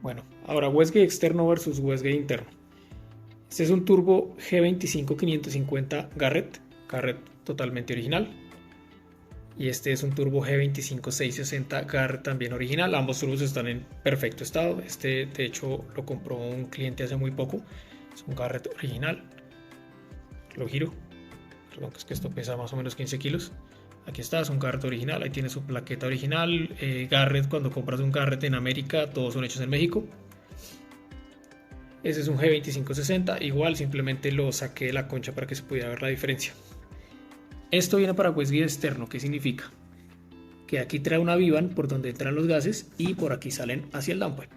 Bueno, ahora wastegate externo versus wastegate interno. Este es un turbo G25-550 Garrett totalmente original. Y este es un turbo G25-660 Garrett también original. Ambos turbos están en perfecto estado. Este de hecho lo compró un cliente hace muy poco. Es un Garrett original. Lo giro. Perdón, que es que esto pesa más o menos 15 kilos. Aquí está, es un Garrett original. Ahí tiene su plaqueta original. Garrett, cuando compras un Garrett en América, todos son hechos en México. Ese es un G2560. Igual, simplemente lo saqué de la concha para que se pudiera ver la diferencia. Esto viene para wastegate externo. ¿Qué significa? Que aquí trae una Vivan por donde entran los gases y por aquí salen hacia el downpipe.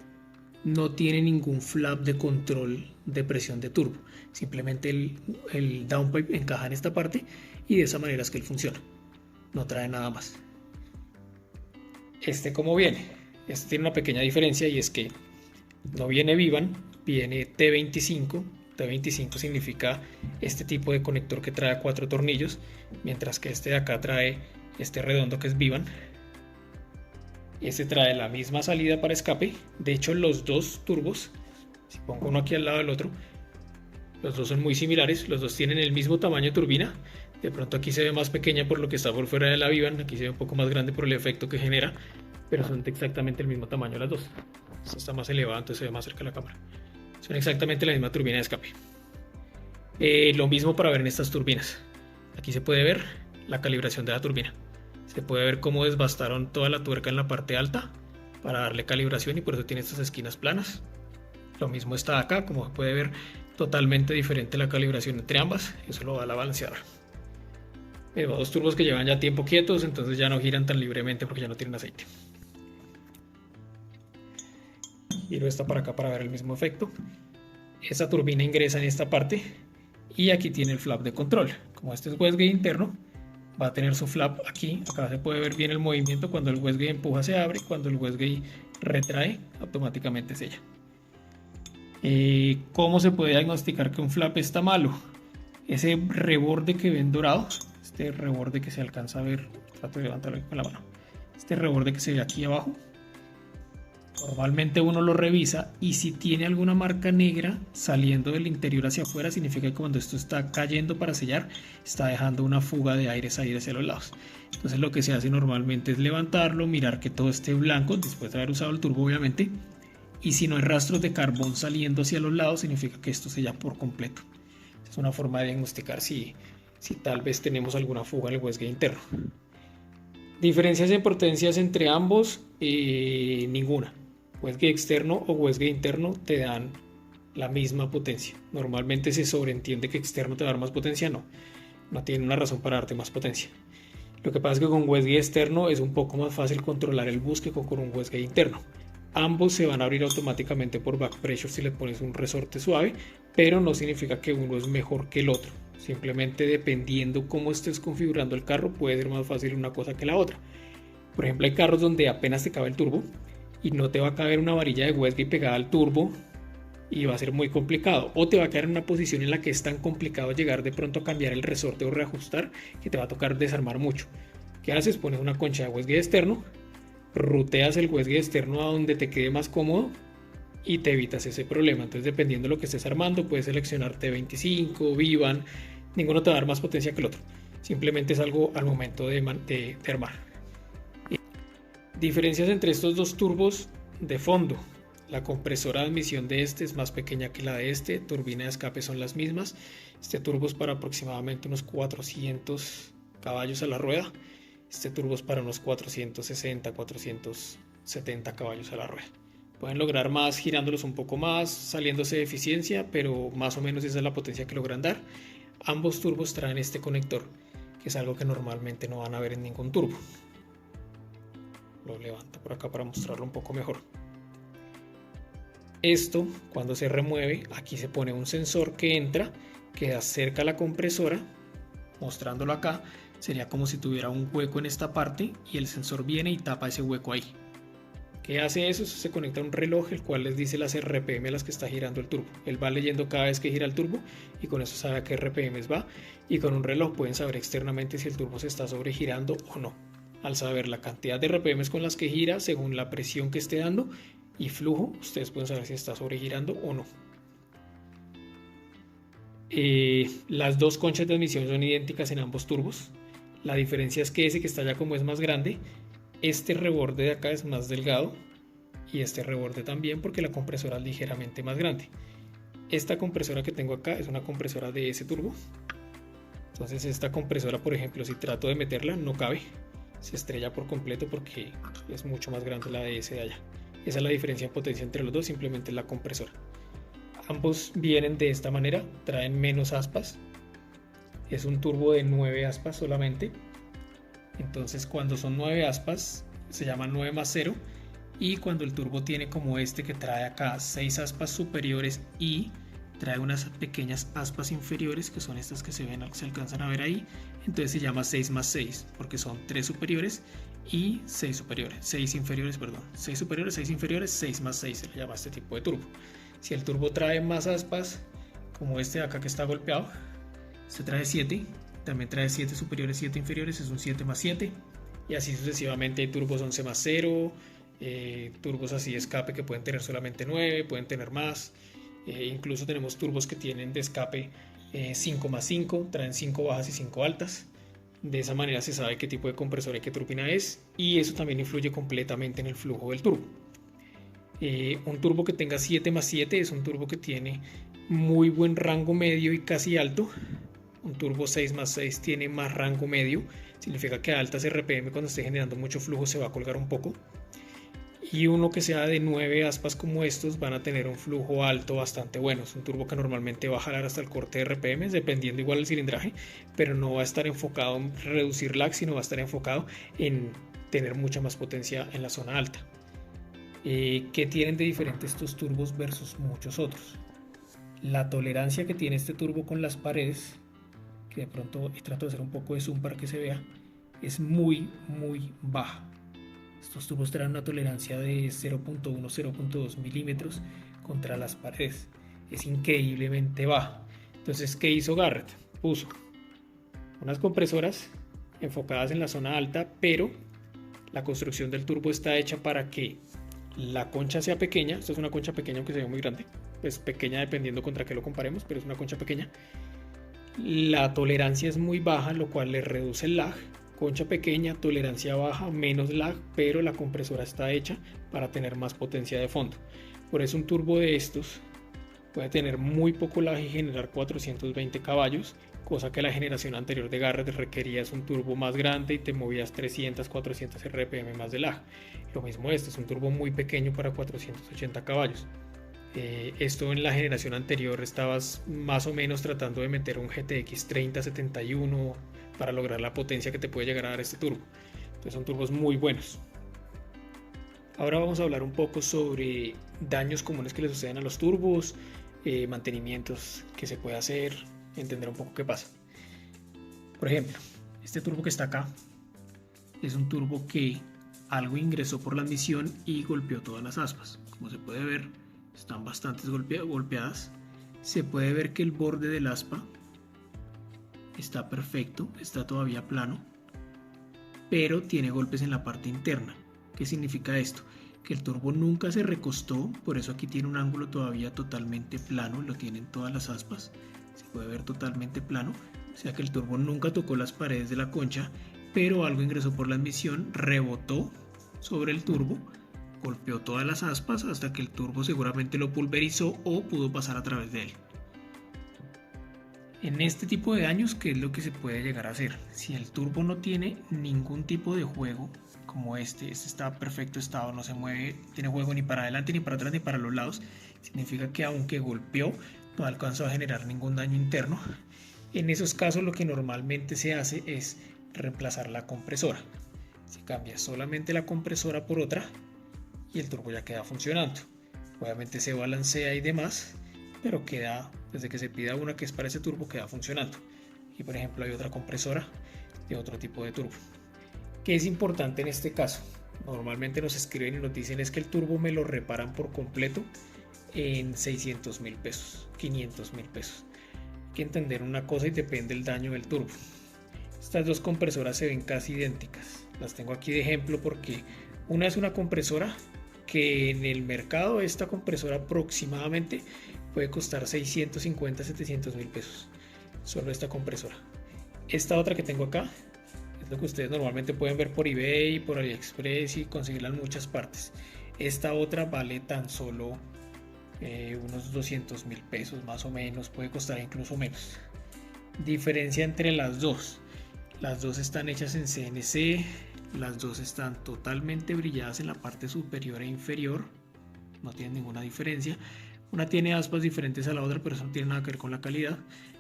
No tiene ningún flap de control de presión de turbo. Simplemente el downpipe encaja en esta parte y de esa manera es que él funciona. No trae nada más. Este como viene. Este tiene una pequeña diferencia y es que no viene Vivan, viene T25. T25 significa este tipo de conector que trae 4 tornillos, mientras que este de acá trae este redondo que es Vivan. Este trae la misma salida para escape. De hecho, los dos turbos, si pongo uno aquí al lado del otro, los dos son muy similares. Los dos tienen el mismo tamaño de turbina. De pronto aquí se ve más pequeña por lo que está por fuera de la Vivan. Aquí se ve un poco más grande por el efecto que genera, pero son exactamente el mismo tamaño las dos. Esta está más elevada, entonces se ve más cerca de la cámara. Son exactamente la misma turbina de escape. Lo mismo para ver en estas turbinas. Aquí se puede ver la calibración de la turbina. Se puede ver cómo desbastaron toda la tuerca en la parte alta para darle calibración y por eso tiene estas esquinas planas. Lo mismo está acá, como se puede ver, totalmente diferente la calibración entre ambas. Eso lo da la balanceadora. Dos turbos que llevan ya tiempo quietos, entonces ya no giran tan libremente porque ya no tienen aceite. Giro esta para acá para ver el mismo efecto. Esta turbina ingresa en esta parte y aquí tiene el flap de control. Como este es wastegate interno, va a tener su flap aquí. Acá se puede ver bien el movimiento. Cuando el wastegate empuja se abre, cuando el wastegate retrae automáticamente sella. ¿Cómo se puede diagnosticar que un flap está malo? Ese reborde que ven dorado, este reborde que se alcanza a ver, trato de levantarlo con la mano, este reborde que se ve aquí abajo, normalmente uno lo revisa y si tiene alguna marca negra saliendo del interior hacia afuera, significa que cuando esto está cayendo para sellar, está dejando una fuga de aire salir hacia los lados. Entonces lo que se hace normalmente es levantarlo, mirar que todo esté blanco, después de haber usado el turbo obviamente, y si no hay rastros de carbón saliendo hacia los lados, significa que esto sella por completo. Es una forma de diagnosticar si tal vez tenemos alguna fuga en el wastegate interno. Diferencias en potencias entre ambos, ninguna. Wastegate externo o wastegate interno te dan la misma potencia. Normalmente se sobreentiende que externo te va a dar más potencia, no tiene una razón para darte más potencia. Lo que pasa es que con wastegate externo es un poco más fácil controlar el bus que con un wastegate interno. Ambos se van a abrir automáticamente por back pressure si le pones un resorte suave, pero no significa que uno es mejor que el otro. Simplemente dependiendo cómo estés configurando el carro puede ser más fácil una cosa que la otra. Por ejemplo, hay carros donde apenas te cabe el turbo y no te va a caber una varilla de wastegate pegada al turbo y va a ser muy complicado, o te va a quedar en una posición en la que es tan complicado llegar de pronto a cambiar el resorte o reajustar que te va a tocar desarmar mucho. ¿Qué haces? Pones una concha de wastegate externo, ruteas el wastegate externo a donde te quede más cómodo y te evitas ese problema. Entonces, dependiendo de lo que estés armando, puedes seleccionar T25, Vivan, ninguno te va a dar más potencia que el otro, simplemente es algo al momento de armar. Diferencias entre estos dos turbos de fondo: la compresora de admisión de este es más pequeña que la de este, turbina de escape son las mismas, este turbo es para aproximadamente unos 400 caballos a la rueda, este turbo es para unos 460, 470 caballos a la rueda. Pueden lograr más girándolos un poco más, saliéndose de eficiencia, pero más o menos esa es la potencia que logran dar. Ambos turbos traen este conector, que es algo que normalmente no van a ver en ningún turbo. Lo levanto por acá para mostrarlo un poco mejor. Esto, cuando se remueve, aquí se pone un sensor que entra, queda cerca a la compresora, mostrándolo acá, sería como si tuviera un hueco en esta parte y el sensor viene y tapa ese hueco ahí. ¿Qué hace eso? Eso se conecta a un reloj, el cual les dice las RPM a las que está girando el turbo. Él va leyendo cada vez que gira el turbo y con eso sabe a qué RPMs va, y con un reloj pueden saber externamente si el turbo se está sobregirando o no. Al saber la cantidad de RPMs con las que gira, según la presión que esté dando, y flujo, ustedes pueden saber si está sobregirando o no. Las dos conchas de admisión son idénticas en ambos turbos. La diferencia es que ese que está allá, como es más grande, este reborde de acá es más delgado y este reborde también, porque la compresora es ligeramente más grande. Esta compresora que tengo acá es una compresora de ese turbo. Entonces esta compresora, por ejemplo, si trato de meterla, no cabe, se estrella por completo porque es mucho más grande la de ese de allá. Esa es la diferencia en potencia entre los dos, simplemente la compresora. Ambos vienen de esta manera, traen menos aspas. Es un turbo de 9 aspas solamente. Entonces cuando son 9 aspas se llama 9 más 0. Y cuando el turbo tiene como este que trae acá 6 aspas superiores y trae unas pequeñas aspas inferiores, que son estas que se alcanzan a ver ahí, entonces se llama 6 más 6 porque son 3 superiores y 6 superiores, 6 inferiores, perdón, 6 superiores, 6 inferiores, 6 más 6 se le llama este tipo de turbo. Si el turbo trae más aspas, como este de acá que está golpeado, este trae 7, también trae 7 superiores, 7 inferiores, es un 7 más 7, y así sucesivamente. Hay turbos 11 más 0, turbos así de escape que pueden tener solamente 9, pueden tener más, incluso tenemos turbos que tienen de escape 5 más 5, traen 5 bajas y 5 altas. De esa manera se sabe qué tipo de compresor y qué turbina es, y eso también influye completamente en el flujo del turbo. Un turbo que tenga 7 más 7 es un turbo que tiene muy buen rango medio y casi alto. Un turbo 6 más 6 tiene más rango medio, significa que a altas RPM, cuando esté generando mucho flujo, se va a colgar un poco. Y uno que sea de 9 aspas como estos van a tener un flujo alto bastante bueno. Es un turbo que normalmente va a jalar hasta el corte de RPM, dependiendo igual del cilindraje, pero no va a estar enfocado en reducir lag, sino va a estar enfocado en tener mucha más potencia en la zona alta. ¿Qué tienen de diferente estos turbos versus muchos otros? La tolerancia que tiene este turbo con las paredes, que de pronto trato de hacer un poco de zoom para que se vea, es muy baja. Estos tubos traen una tolerancia de 0.1-0.2 milímetros contra las paredes. Es increíblemente baja. Entonces, ¿qué hizo Garrett? Puso unas compresoras enfocadas en la zona alta, pero la construcción del turbo está hecha para que la concha sea pequeña. Esto es una concha pequeña, aunque se ve muy grande. Pues pequeña dependiendo contra qué lo comparemos, pero es una concha pequeña. La tolerancia es muy baja, lo cual le reduce el lag. Concha pequeña, tolerancia baja, menos lag, pero la compresora está hecha para tener más potencia de fondo. Por eso un turbo de estos puede tener muy poco lag y generar 420 caballos, cosa que la generación anterior de Garrett requería un turbo más grande y te movías 300, 400 RPM más de lag. Lo mismo este, es un turbo muy pequeño para 480 caballos. Esto en la generación anterior estabas más o menos tratando de meter un GTX 3071 para lograr la potencia que te puede llegar a dar este turbo. Entonces son turbos muy buenos. Ahora vamos a hablar un poco sobre daños comunes que le suceden a los turbos, mantenimientos que se puede hacer, entender un poco qué pasa. Por ejemplo, este turbo que está acá es un turbo que algo ingresó por la admisión y golpeó todas las aspas. Como se puede ver, están bastante golpeadas. Se puede ver que el borde del aspa está perfecto, está todavía plano, pero tiene golpes en la parte interna. ¿Qué significa esto? Que el turbo nunca se recostó, por eso aquí tiene un ángulo todavía totalmente plano, lo tienen todas las aspas, se puede ver totalmente plano, o sea que el turbo nunca tocó las paredes de la concha, pero algo ingresó por la admisión, rebotó sobre el turbo, golpeó todas las aspas hasta que el turbo seguramente lo pulverizó o pudo pasar a través de él. En este tipo de daños, ¿qué es lo que se puede llegar a hacer? Si el turbo no tiene ningún tipo de juego, como este está en perfecto estado, no se mueve, tiene juego ni para adelante, ni para atrás, ni para los lados, significa que aunque golpeó, no alcanzó a generar ningún daño interno. En esos casos lo que normalmente se hace es reemplazar la compresora. Se cambia solamente la compresora por otra y el turbo ya queda funcionando. Obviamente se balancea y demás, pero queda, desde que se pida una que es para ese turbo, queda funcionando. Y por ejemplo hay otra compresora de otro tipo de turbo. ¿Qué es importante en este caso? Normalmente nos escriben y nos dicen es que el turbo me lo reparan por completo en 600.000 pesos, 500.000 pesos. Hay que entender una cosa y depende del daño del turbo. Estas dos compresoras se ven casi idénticas. Las tengo aquí de ejemplo porque una es una compresora que en el mercado esta compresora aproximadamente puede costar 650, 700 mil pesos. Solo esta compresora. Esta otra que tengo acá es lo que ustedes normalmente pueden ver por eBay, por AliExpress y conseguirla en muchas partes. Esta otra vale tan solo unos 200 mil pesos más o menos, puede costar incluso menos. Diferencia entre las dos están hechas en CNC, las dos están totalmente brilladas en la parte superior e inferior, no tienen ninguna diferencia. Una tiene aspas diferentes a la otra, pero eso no tiene nada que ver con la calidad.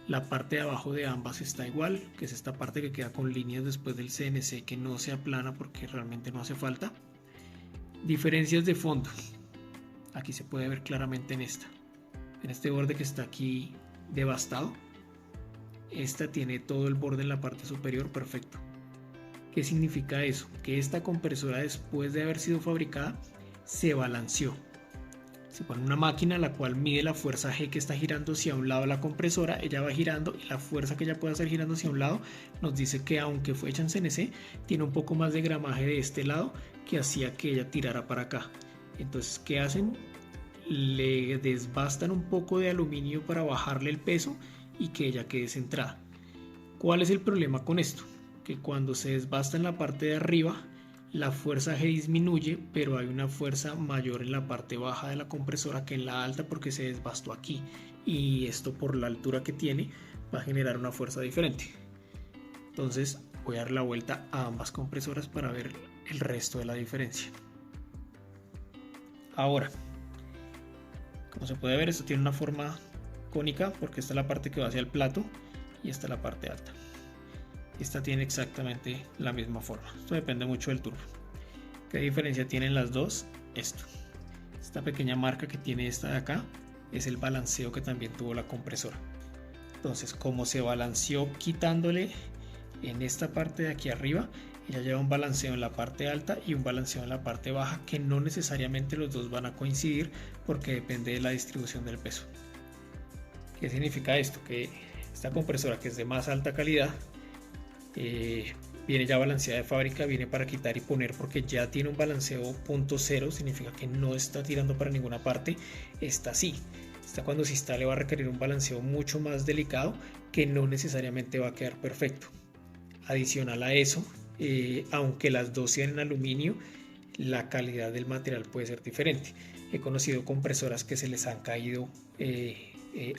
La parte de abajo de ambas está igual, que es esta parte que queda con líneas después del CNC, que no se aplana porque realmente no hace falta. Diferencias de fondo. Aquí se puede ver claramente en este borde que está aquí devastado. Esta tiene todo el borde en la parte superior perfecto. ¿Qué significa eso? Que esta compresora, después de haber sido fabricada, se balanceó. Se pone una máquina la cual mide la fuerza G que está girando hacia un lado la compresora, ella va girando y la fuerza que ella puede hacer girando hacia un lado nos dice que aunque fue hecha en CNC, tiene un poco más de gramaje de este lado que hacía que ella tirara para acá. Entonces, ¿qué hacen? Le desbastan un poco de aluminio para bajarle el peso y que ella quede centrada. ¿Cuál es el problema con esto? Que cuando se desbasta en la parte de arriba, la fuerza G disminuye, pero hay una fuerza mayor en la parte baja de la compresora que en la alta porque se desbastó aquí, y esto por la altura que tiene va a generar una fuerza diferente. Entonces voy a dar la vuelta a ambas compresoras para ver el resto de la diferencia. Ahora, como se puede ver, esto tiene una forma cónica porque esta es la parte que va hacia el plato y esta es la parte alta. Esta tiene exactamente la misma forma. Esto depende mucho del turbo. ¿Qué diferencia tienen las dos? Esta pequeña marca que tiene esta de acá es el balanceo que también tuvo la compresora. Entonces, como se balanceó quitándole en esta parte de aquí arriba, ella lleva un balanceo en la parte alta y un balanceo en la parte baja, que no necesariamente los dos van a coincidir porque depende de la distribución del peso. ¿Qué significa esto? Que esta compresora, que es de más alta calidad, viene ya balanceada de fábrica, viene para quitar y poner porque ya tiene un balanceo punto cero, significa que no está tirando para ninguna parte. Esta sí, esta cuando se instale va a requerir un balanceo mucho más delicado que no necesariamente va a quedar perfecto. Adicional a eso, aunque las dos sean en aluminio, la calidad del material puede ser diferente. He conocido compresoras que se les han caído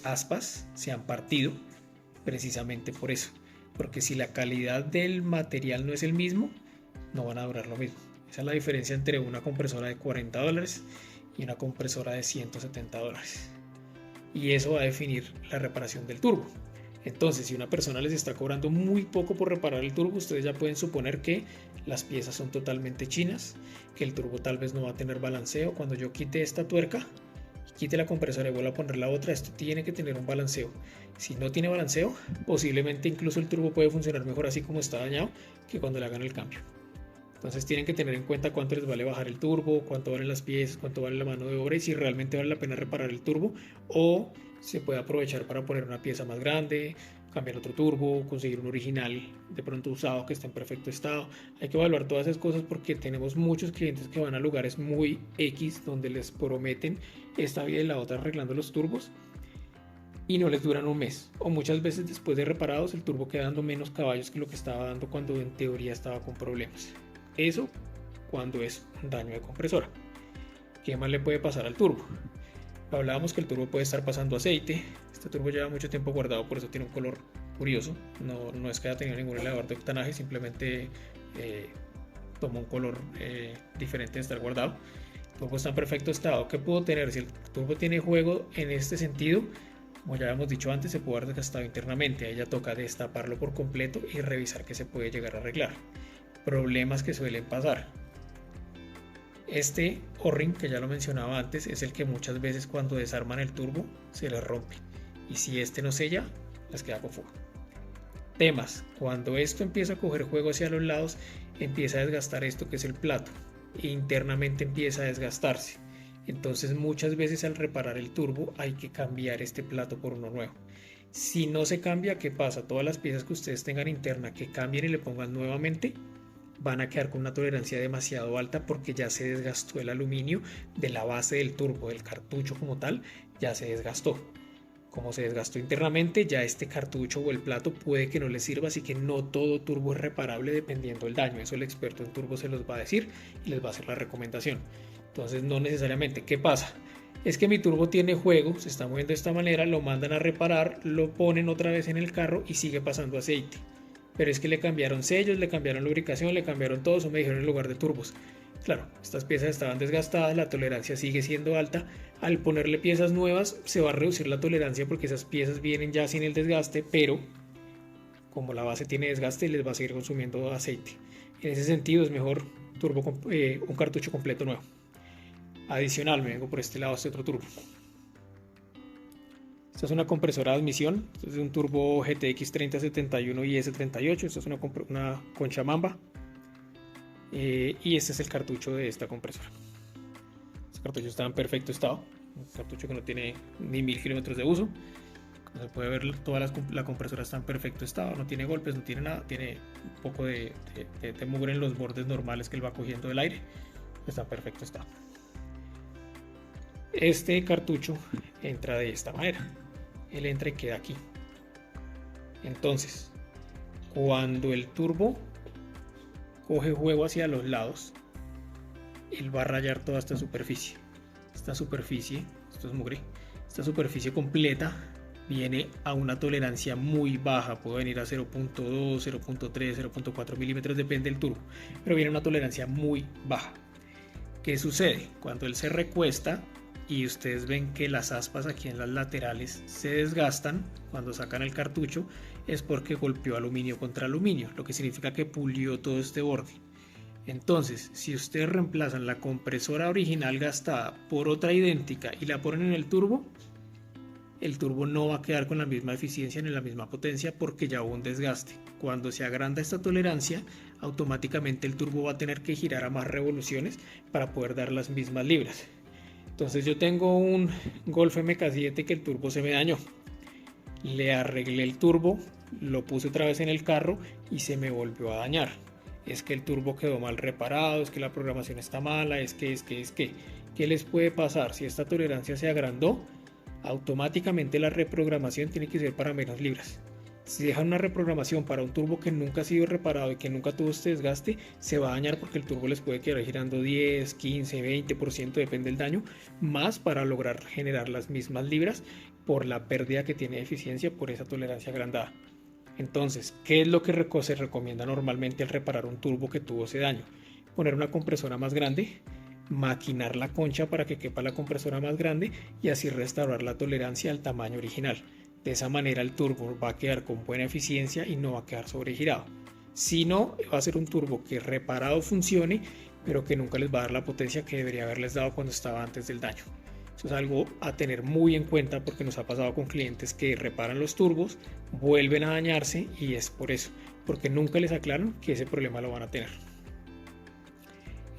aspas, se han partido precisamente por eso, porque si la calidad del material no es el mismo, no van a durar lo mismo. Esa es la diferencia entre una compresora de $40 y una compresora de $170, y eso va a definir la reparación del turbo. Entonces, si una persona les está cobrando muy poco por reparar el turbo, ustedes ya pueden suponer que las piezas son totalmente chinas, que el turbo tal vez no va a tener balanceo. Cuando yo quite esta tuerca, quite la compresora y vuelva a poner la otra, esto tiene que tener un balanceo. Si no tiene balanceo, posiblemente incluso el turbo puede funcionar mejor así como está dañado que cuando le hagan el cambio. Entonces tienen que tener en cuenta cuánto les vale bajar el turbo, cuánto valen las piezas, cuánto vale la mano de obra y si realmente vale la pena reparar el turbo o se puede aprovechar para poner una pieza más grande, cambiar otro turbo, conseguir un original de pronto usado que esté en perfecto estado. Hay que evaluar todas esas cosas porque tenemos muchos clientes que van a lugares muy X donde les prometen esta vida y la otra arreglando los turbos y no les duran un mes, o muchas veces después de reparados el turbo queda dando menos caballos que lo que estaba dando cuando en teoría estaba con problemas. Eso cuando es un daño de compresora. ¿Qué más le puede pasar al turbo? Hablábamos que el turbo puede estar pasando aceite. Este turbo lleva mucho tiempo guardado, por eso tiene un color curioso. No es que haya tenido ningún elevador de octanaje, simplemente toma un color diferente de estar guardado. El turbo está en perfecto estado. ¿Qué puedo tener? Si el turbo tiene juego en este sentido, como ya habíamos dicho antes, se puede haber desgastado internamente. Ahí ya toca destaparlo por completo y revisar qué se puede llegar a arreglar. Problemas que suelen pasar. Este O-ring, que ya lo mencionaba antes, es el que muchas veces cuando desarman el turbo se les rompe, y si este no sella, les queda con fuga. Temas: cuando esto empieza a coger juego hacia los lados, empieza a desgastar esto que es el plato e internamente empieza a desgastarse. Entonces muchas veces al reparar el turbo hay que cambiar este plato por uno nuevo. Si no se cambia, ¿qué pasa? Todas las piezas que ustedes tengan interna que cambien y le pongan nuevamente van a quedar con una tolerancia demasiado alta porque ya se desgastó el aluminio de la base del turbo, del cartucho como tal, ya se desgastó. Como se desgastó internamente, ya este cartucho o el plato puede que no les sirva, así que no todo turbo es reparable dependiendo del daño. Eso el experto en turbo se los va a decir y les va a hacer la recomendación. Entonces no necesariamente. ¿Qué pasa? Es que mi turbo tiene juego, se está moviendo de esta manera, lo mandan a reparar, lo ponen otra vez en el carro y sigue pasando aceite. Pero es que le cambiaron sellos, le cambiaron lubricación, le cambiaron todo, eso me dijeron en lugar de turbos. Claro, estas piezas estaban desgastadas, la tolerancia sigue siendo alta. Al ponerle piezas nuevas se va a reducir la tolerancia porque esas piezas vienen ya sin el desgaste, pero como la base tiene desgaste les va a seguir consumiendo aceite. En ese sentido es mejor un cartucho completo nuevo. Adicional, me vengo por este lado, este otro turbo. Esta es una compresora de admisión, este es un turbo GTX 3071 y S38, esta es una concha Mamba. Y este es el cartucho de esta compresora. Este cartucho está en perfecto estado, un cartucho que no tiene ni 1000 kilómetros de uso. Como se puede ver, toda la compresora está en perfecto estado, no tiene golpes, no tiene nada, tiene un poco de mugre en los bordes normales que él va cogiendo del aire, está en perfecto estado. Este cartucho entra de esta manera, él entra y queda aquí. Entonces, cuando el turbo coge juego hacia los lados, él va a rayar toda esta superficie. Esta superficie, esto es mugre, esta superficie completa viene a una tolerancia muy baja, puede venir a 0.2, 0.3, 0.4 milímetros, depende del turbo, pero viene a una tolerancia muy baja. ¿Qué sucede? Cuando él se recuesta y ustedes ven que las aspas aquí en las laterales se desgastan cuando sacan el cartucho, es porque golpeó aluminio contra aluminio, lo que significa que pulió todo este borde. Entonces, si ustedes reemplazan la compresora original gastada por otra idéntica y la ponen en el turbo no va a quedar con la misma eficiencia ni la misma potencia porque ya hubo un desgaste. Cuando se agranda esta tolerancia, automáticamente el turbo va a tener que girar a más revoluciones para poder dar las mismas libras. Entonces yo tengo un Golf MK7 que el turbo se me dañó. Le arreglé el turbo, lo puse otra vez en el carro y se me volvió a dañar. Es que el turbo quedó mal reparado, es que la programación está mala, es que. ¿Qué les puede pasar? Si esta tolerancia se agrandó, automáticamente la reprogramación tiene que ser para menos libras. Si dejan una reprogramación para un turbo que nunca ha sido reparado y que nunca tuvo este desgaste, se va a dañar porque el turbo les puede quedar girando 10, 15, 20%, depende del daño, más para lograr generar las mismas libras por la pérdida que tiene de eficiencia por esa tolerancia agrandada. Entonces, ¿qué es lo que se recomienda normalmente al reparar un turbo que tuvo ese daño? Poner una compresora más grande, maquinar la concha para que quepa la compresora más grande y así restaurar la tolerancia al tamaño original. De esa manera el turbo va a quedar con buena eficiencia y no va a quedar sobregirado. Si no, va a ser un turbo que reparado funcione, pero que nunca les va a dar la potencia que debería haberles dado cuando estaba antes del daño. Eso es algo a tener muy en cuenta porque nos ha pasado con clientes que reparan los turbos, vuelven a dañarse y es por eso, porque nunca les aclaran que ese problema lo van a tener.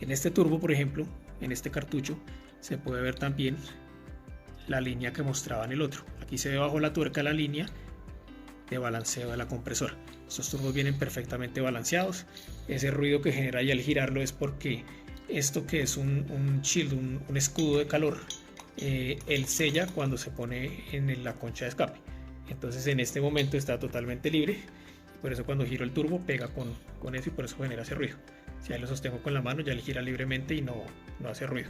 En este turbo, por ejemplo, en este cartucho, se puede ver también la línea que mostraba en el otro. Aquí se ve bajo la tuerca la línea de balanceo de la compresora. Estos turbos vienen perfectamente balanceados. Ese ruido que genera ahí al girarlo es porque esto que es un shield, un escudo de calor, él sella cuando se pone en la concha de escape. Entonces en este momento está totalmente libre. Por eso cuando giro el turbo pega con eso y por eso genera ese ruido. Si ahí lo sostengo con la mano ya él gira libremente y no hace ruido.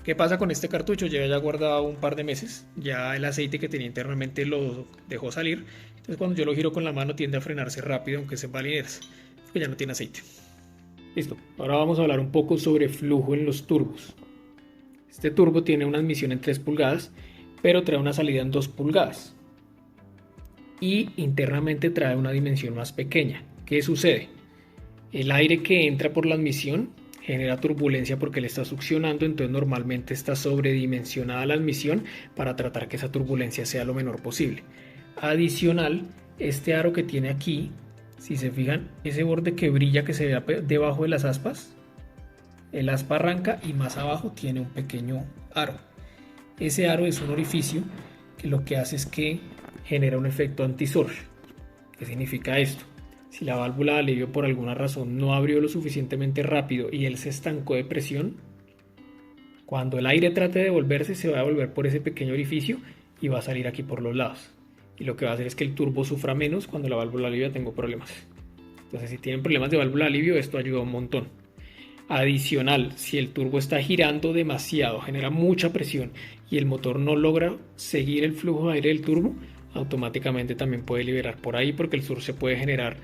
¿Qué pasa con este cartucho? Lleva ya guardado un par de meses, ya el aceite que tenía internamente lo dejó salir, entonces cuando yo lo giro con la mano tiende a frenarse rápido aunque se balineras, porque ya no tiene aceite. Listo, ahora vamos a hablar un poco sobre flujo en los turbos. Este turbo tiene una admisión en 3 pulgadas, pero trae una salida en 2 pulgadas. Y internamente trae una dimensión más pequeña. ¿Qué sucede? El aire que entra por la admisión genera turbulencia porque le está succionando, entonces normalmente está sobredimensionada la admisión para tratar que esa turbulencia sea lo menor posible. Adicional, este aro que tiene aquí, si se fijan, ese borde que brilla que se ve debajo de las aspas, el aspa arranca y más abajo tiene un pequeño aro. Ese aro es un orificio que lo que hace es que genera un efecto anti-surge. ¿Qué significa esto? Si la válvula de alivio por alguna razón no abrió lo suficientemente rápido y él se estancó de presión, cuando el aire trate de devolverse, se va a devolver por ese pequeño orificio y va a salir aquí por los lados. Y lo que va a hacer es que el turbo sufra menos cuando la válvula de alivio tenga problemas. Entonces, si tienen problemas de válvula de alivio, esto ayuda un montón. Adicional, si el turbo está girando demasiado, genera mucha presión y el motor no logra seguir el flujo de aire del turbo, automáticamente también puede liberar por ahí, porque el surge se puede generar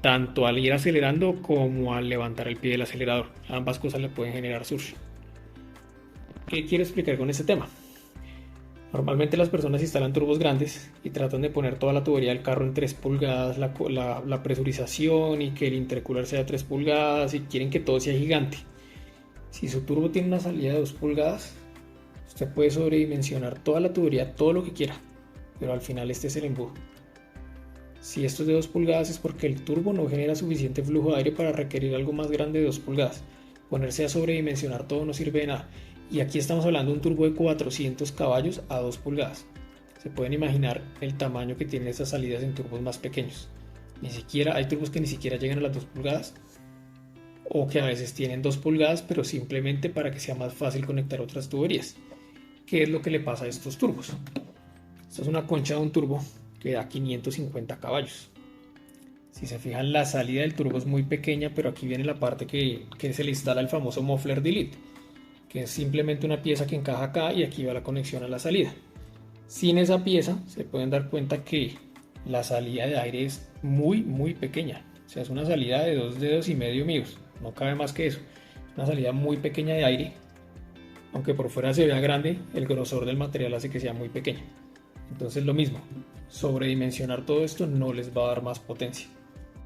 tanto al ir acelerando como al levantar el pie del acelerador. Ambas cosas le pueden generar surge. ¿Qué quiero explicar con este tema? Normalmente las personas instalan turbos grandes y tratan de poner toda la tubería del carro en 3 pulgadas, la presurización y que el intercooler sea 3 pulgadas y quieren que todo sea gigante. Si su turbo tiene una salida de 2 pulgadas, usted puede sobredimensionar toda la tubería, todo lo que quiera, pero al final este es el embudo. Si esto es de 2 pulgadas es porque el turbo no genera suficiente flujo de aire para requerir algo más grande de 2 pulgadas. Ponerse a sobredimensionar todo no sirve de nada. Y aquí estamos hablando de un turbo de 400 caballos a 2 pulgadas. Se pueden imaginar el tamaño que tienen esas salidas en turbos más pequeños. Hay turbos que ni siquiera llegan a las 2 pulgadas o que a veces tienen 2 pulgadas, pero simplemente para que sea más fácil conectar otras tuberías. ¿Qué es lo que le pasa a estos turbos? Esta es una concha de un turbo que da 550 caballos. Si se fijan, la salida del turbo es muy pequeña, pero aquí viene la parte que se le instala el famoso muffler delete, que es simplemente una pieza que encaja acá y aquí va la conexión a la salida. Sin esa pieza se pueden dar cuenta que la salida de aire es muy pequeña. O sea, es una salida de 2 dedos y medio míos, no cabe más que eso. Es una salida muy pequeña de aire, aunque por fuera se vea grande, el grosor del material hace que sea muy pequeña. Entonces lo mismo, sobredimensionar todo esto no les va a dar más potencia.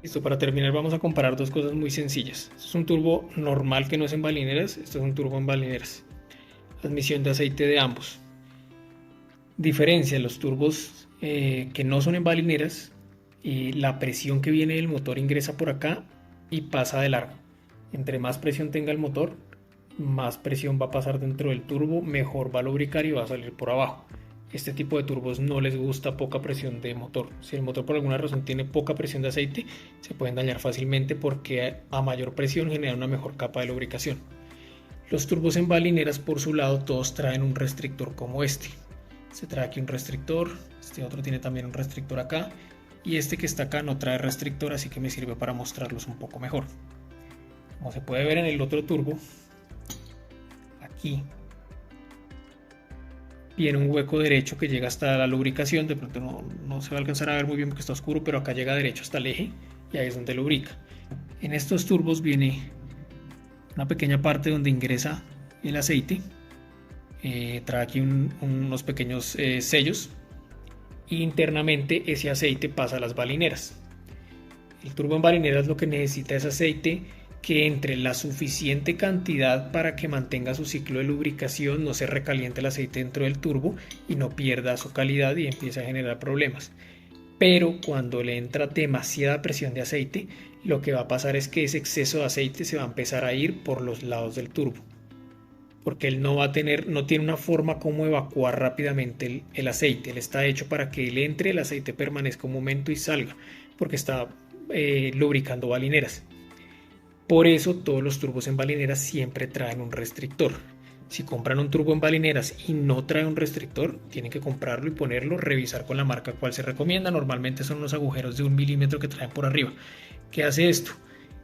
Listo, para terminar vamos a comparar dos cosas muy sencillas. Esto es un turbo normal que no es en balineras, esto es un turbo en balineras. Admisión de aceite de ambos. Diferencia, los turbos que no son en balineras, la presión que viene del motor ingresa por acá y pasa de largo. Entre más presión tenga el motor, más presión va a pasar dentro del turbo, mejor va a lubricar y va a salir por abajo. Este tipo de turbos no les gusta poca presión de motor. Si el motor por alguna razón tiene poca presión de aceite, se pueden dañar fácilmente porque a mayor presión genera una mejor capa de lubricación. Los turbos en balineras, por su lado, todos traen un restrictor como este. Se trae aquí un restrictor, este otro tiene también un restrictor acá, y este que está acá no trae restrictor, así que me sirve para mostrarlos un poco mejor. Como se puede ver en el otro turbo, aquí viene un hueco derecho que llega hasta la lubricación. De pronto no se va a alcanzar a ver muy bien porque está oscuro, pero acá llega derecho hasta el eje y ahí es donde lubrica. En estos turbos viene una pequeña parte donde ingresa el aceite, trae aquí unos pequeños sellos, e internamente ese aceite pasa a las balineras. El turbo en balineras lo que necesita es aceite que entre la suficiente cantidad para que mantenga su ciclo de lubricación, no se recaliente el aceite dentro del turbo y no pierda su calidad y empiece a generar problemas. Pero cuando le entra demasiada presión de aceite, lo que va a pasar es que ese exceso de aceite se va a empezar a ir por los lados del turbo, porque él no tiene una forma como evacuar rápidamente el aceite. Él está hecho para que él entre, el aceite permanezca un momento y salga, porque está lubricando balineras. Por eso todos los turbos en balineras siempre traen un restrictor. Si compran un turbo en balineras y no trae un restrictor, tienen que comprarlo y ponerlo, revisar con la marca cuál se recomienda. Normalmente son unos agujeros de 1 milímetro que traen por arriba. ¿Qué hace esto?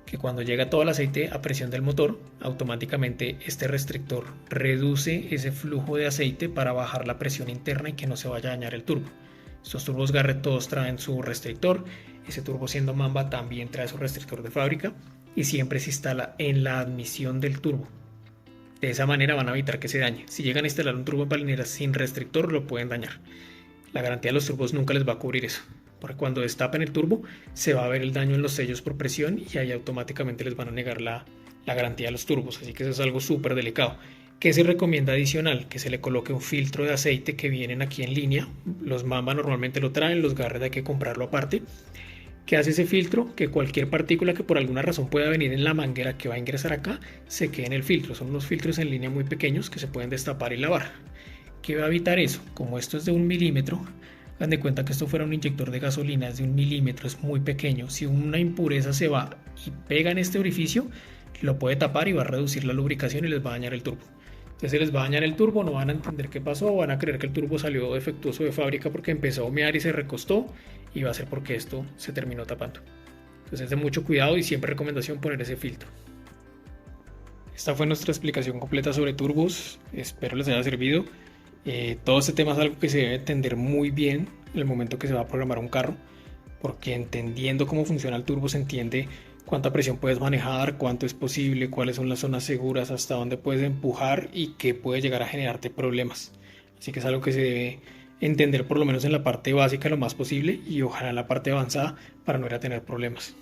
Que cuando llega todo el aceite a presión del motor, automáticamente este restrictor reduce ese flujo de aceite para bajar la presión interna y que no se vaya a dañar el turbo. Estos turbos Garrett todos traen su restrictor. Ese turbo, siendo Mamba, también trae su restrictor de fábrica y siempre se instala en la admisión del turbo. De esa manera van a evitar que se dañe. Si llegan a instalar un turbo en balineras sin restrictor, lo pueden dañar. La garantía de los turbos nunca les va a cubrir eso, porque cuando destapen el turbo se va a ver el daño en los sellos por presión y ahí automáticamente les van a negar la garantía de los turbos. Así que eso es algo súper delicado. ¿Qué se recomienda adicional? Que se le coloque un filtro de aceite que vienen aquí en línea. Los Mamba normalmente lo traen, los Garrett hay que comprarlo aparte. ¿Qué hace ese filtro? Que cualquier partícula que por alguna razón pueda venir en la manguera que va a ingresar acá, se quede en el filtro. Son unos filtros en línea muy pequeños que se pueden destapar y lavar. ¿Qué va a evitar eso? Como esto es de 1 milímetro, Hagan de cuenta que esto fuera un inyector de gasolina, es de 1 milímetro, es muy pequeño. Si una impureza se va y pega en este orificio, lo puede tapar y va a reducir la lubricación y les va a dañar el turbo. Entonces se les va a dañar el turbo, no van a entender qué pasó, van a creer que el turbo salió defectuoso de fábrica porque empezó a humear y se recostó, y va a ser porque esto se terminó tapando. Entonces es de mucho cuidado y siempre recomendación poner ese filtro. Esta fue nuestra explicación completa sobre turbos, espero les haya servido. Todo este tema es algo que se debe entender muy bien en el momento que se va a programar un carro, porque entendiendo cómo funciona el turbo se entiende cuánta presión puedes manejar, cuánto es posible, cuáles son las zonas seguras, hasta dónde puedes empujar y qué puede llegar a generarte problemas. Así que es algo que se debe entender por lo menos en la parte básica lo más posible y ojalá en la parte avanzada para no ir a tener problemas.